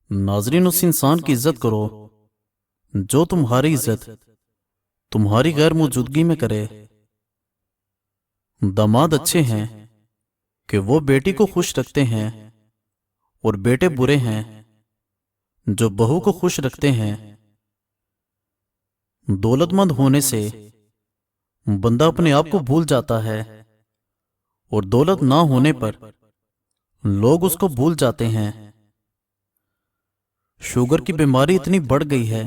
नाजरीन, उस इंसान की इज्जत करो जो तुम्हारी इज्जत तुम्हारी गैर मौजूदगी में करे। दामाद अच्छे हैं कि वो बेटी को खुश रखते हैं, और बेटे बुरे हैं जो बहू को खुश रखते हैं। दौलतमंद होने से बंदा अपने आप को भूल जाता है, और दौलत ना होने पर लोग उसको भूल जाते हैं। शुगर की बीमारी इतनी बढ़ गई है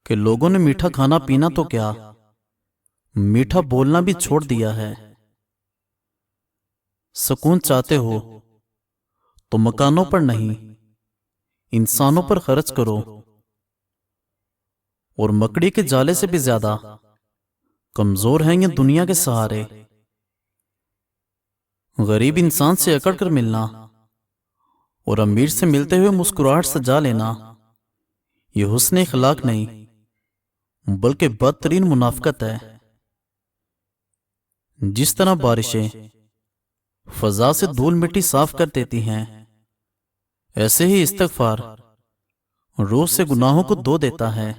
कि लोगों ने मीठा खाना पीना तो क्या, मीठा बोलना भी छोड़ दिया है। सुकून चाहते हो तो मकानों पर नहीं, इंसानों पर खर्च करो। और मकड़ी के जाले से भी ज्यादा कमजोर हैं ये दुनिया के सहारे। गरीब इंसान से अकड़ कर मिलना और अमीर से मिलते हुए मुस्कुराहट सजा लेना, ये हुस्न इखलाक नहीं बल्कि बदतरीन मुनाफिकत है। जिस तरह बारिशें फजा से धूल मिट्टी साफ कर देती हैं, ऐसे ही इस्तगफार रूह से गुनाहों को धो देता है।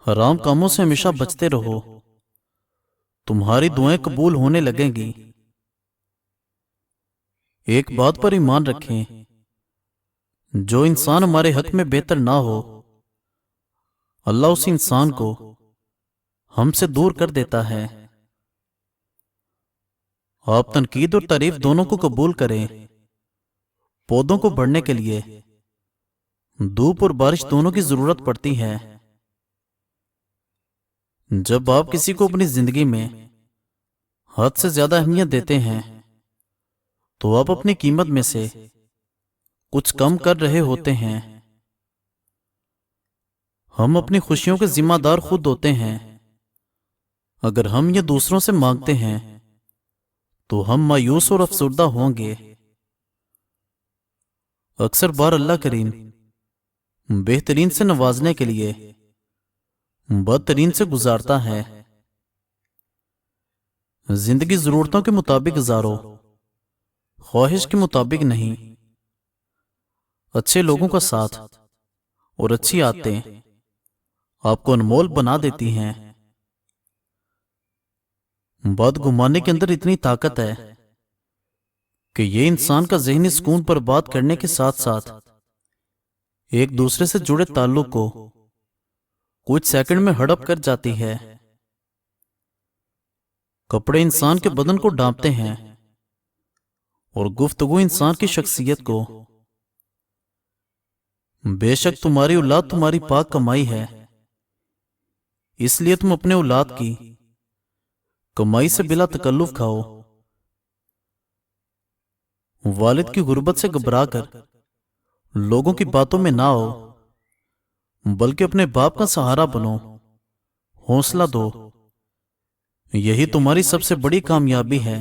हराम कामों से हमेशा बचते रहो, तुम्हारी दुआएं कबूल होने लगेंगी। एक बात पर ईमान रखें, जो इंसान हमारे हक में बेहतर ना हो, अल्लाह उस इंसान को हमसे दूर कर देता है। आप तनकीद और तारीफ दोनों को कबूल करें। पौधों को बढ़ने के लिए धूप और बारिश दोनों की जरूरत पड़ती है। जब आप किसी को अपनी जिंदगी में हद से ज्यादा अहमियत देते हैं, तो आप अपनी कीमत में से कुछ कम कर रहे होते हैं। हम अपनी खुशियों के जिम्मेदार खुद होते हैं। अगर हम ये दूसरों से मांगते हैं तो हम मायूस और अफसुर्दा होंगे। अक्सर बार अल्लाह करीम बेहतरीन से नवाजने के लिए बदतरीन से गुजारता है। जिंदगी जरूरतों के मुताबिक गुजारो, ख्वाहिश के मुताबिक नहीं। अच्छे लोगों का साथ और अच्छी आदतें आपको अनमोल बना देती हैं। बदगुमानी के अंदर इतनी ताकत है कि ये इंसान का ज़हनी सुकून पर बात करने के साथ साथ एक दूसरे से जुड़े ताल्लुक को कुछ सेकंड में हड़प कर जाती है। कपड़े इंसान के बदन को ढांपते हैं, और गुफ्तगू इंसान की शख्सियत को। बेशक तुम्हारी औलाद तुम्हारी पाक कमाई है, इसलिए तुम अपने औलाद की कमाई से बिला तकल्लुफ खाओ। वालिद की गुर्बत से घबराकर लोगों की बातों में ना आओ, बल्कि अपने बाप का सहारा बनो, हौसला दो। यही तुम्हारी सबसे बड़ी कामयाबी है।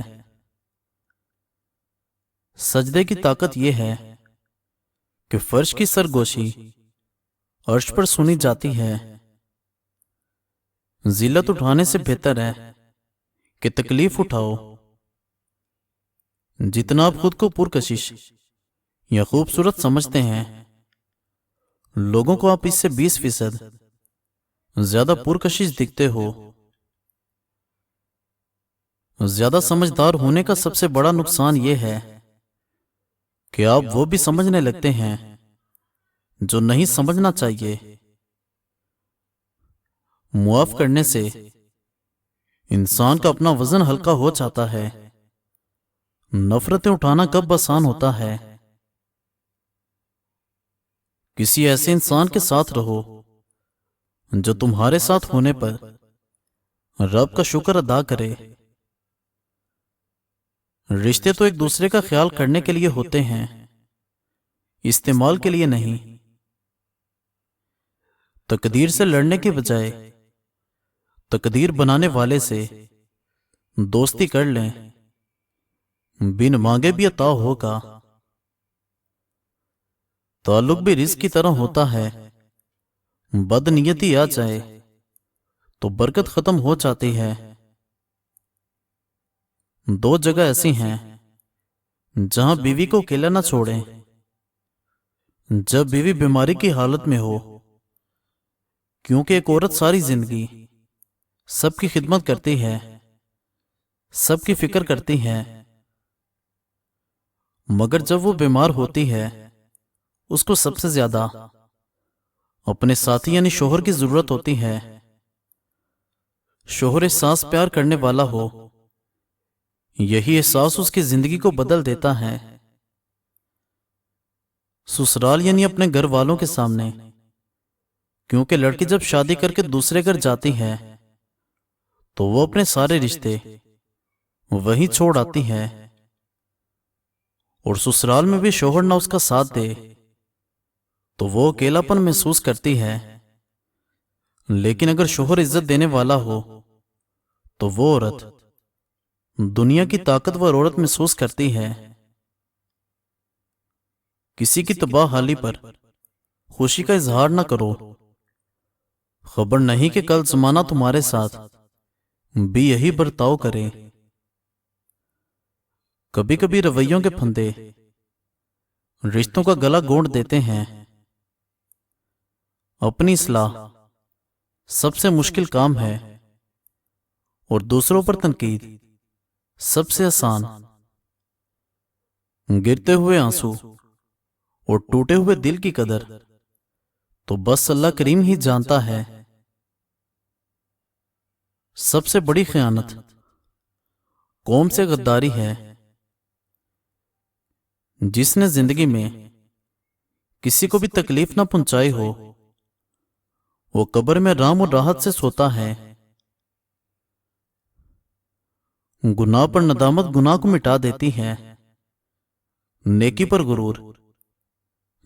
सजदे की ताकत यह है कि फर्श की सरगोशी अर्श पर सुनी जाती है। जिल्लत उठाने से बेहतर है कि तकलीफ उठाओ। जितना आप खुद को पुरकशिश या खूबसूरत समझते हैं, लोगों को आप इससे 20% ज्यादा पुरकशिश दिखते हो। ज्यादा समझदार होने का सबसे बड़ा नुकसान यह है कि आप वो भी समझने लगते हैं जो नहीं समझना चाहिए। मुआफ करने से इंसान का अपना वजन हल्का हो जाता है। नफरतें उठाना कब आसान होता है। किसी ऐसे इंसान के साथ रहो जो तुम्हारे साथ होने पर रब का शुक्र अदा करे। रिश्ते तो एक दूसरे का ख्याल करने के लिए होते हैं, इस्तेमाल के लिए नहीं। तकदीर से लड़ने के बजाय तकदीर बनाने वाले से दोस्ती कर लें, बिन मांगे भी अता होगा। ताल्लुक भी रिज़्क की तरह होता है। बदनीयती आ जाए तो बरकत खत्म हो जाती है। दो जगह ऐसी हैं جہاں بیوی کو اکیلا نہ چھوڑیں جب بیوی بیماری کی حالت میں ہو، کیونکہ ایک عورت ساری زندگی سب کی خدمت کرتی ہے، سب کی فکر کرتی ہے، مگر جب وہ بیمار ہوتی ہے اس کو سب سے زیادہ اپنے ساتھی یعنی شوہر کی ضرورت ہوتی ہے۔ شوہر احساس پیار کرنے والا ہو، یہی احساس اس کی زندگی کو بدل دیتا ہے۔ سسرال یعنی اپنے گھر والوں کے سامنے، کیونکہ لڑکی جب شادی کر کے دوسرے گھر جاتی ہے تو وہ اپنے سارے رشتے وہیں چھوڑ آتی ہے، اور سسرال میں بھی شوہر نہ اس کا ساتھ دے تو وہ اکیلا پن محسوس کرتی ہے۔ لیکن اگر شوہر عزت دینے والا ہو تو وہ عورت دنیا کی طاقتور عورت محسوس کرتی ہے۔ کسی کی تباہ حالی پر خوشی کا اظہار نہ کرو، خبر نہیں کہ کل زمانہ تمہارے ساتھ بھی یہی برتاؤ کرے۔ کبھی کبھی رویوں کے پھندے رشتوں کا گلا گونڈ دیتے ہیں۔ اپنی اصلاح سب سے مشکل کام ہے اور دوسروں پر تنقید سب سے آسان۔ گرتے ہوئے آنسو اور ٹوٹے ہوئے دل کی قدر تو بس اللہ کریم ہی جانتا ہے۔ سب سے بڑی خیانت قوم سے غداری ہے۔ جس نے زندگی میں کسی کو بھی تکلیف نہ پہنچائی ہو وہ قبر میں آرام اور راحت سے سوتا ہے۔ گناہ پر ندامت گناہ کو مٹا دیتی ہے، نیکی پر غرور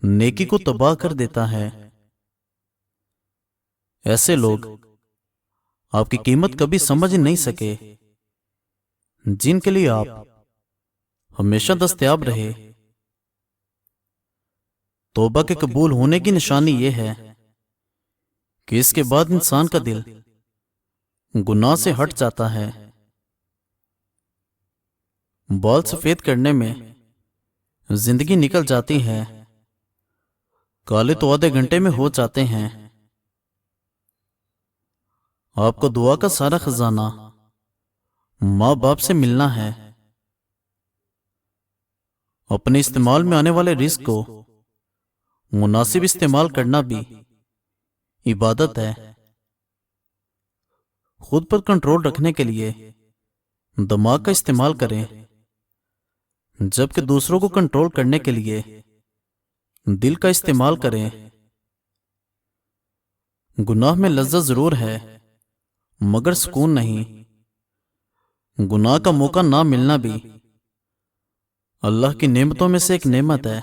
نیکی کو تباہ کر دیتا ہے۔ ایسے لوگ آپ کی قیمت کبھی سمجھ نہیں سکے جن کے لیے آپ ہمیشہ دستیاب رہے۔ توبہ کے قبول ہونے کی نشانی یہ ہے کہ اس کے بعد انسان کا دل گناہ سے ہٹ جاتا ہے۔ بال سفید کرنے میں زندگی نکل جاتی ہے، کالے تو آدھے گھنٹے میں ہو جاتے ہیں۔ آپ کو دعا کا سارا خزانہ ماں باپ سے ملنا ہے۔ اپنے استعمال میں آنے والے رزق کو مناسب استعمال کرنا بھی عبادت ہے۔ خود پر کنٹرول رکھنے کے لیے دماغ کا استعمال کریں، جبکہ دوسروں کو کنٹرول کرنے کے لیے دل کا استعمال کریں۔ گناہ میں لذت ضرور ہے مگر سکون نہیں۔ گناہ کا موقع نہ ملنا بھی اللہ کی نعمتوں میں سے ایک نعمت ہے۔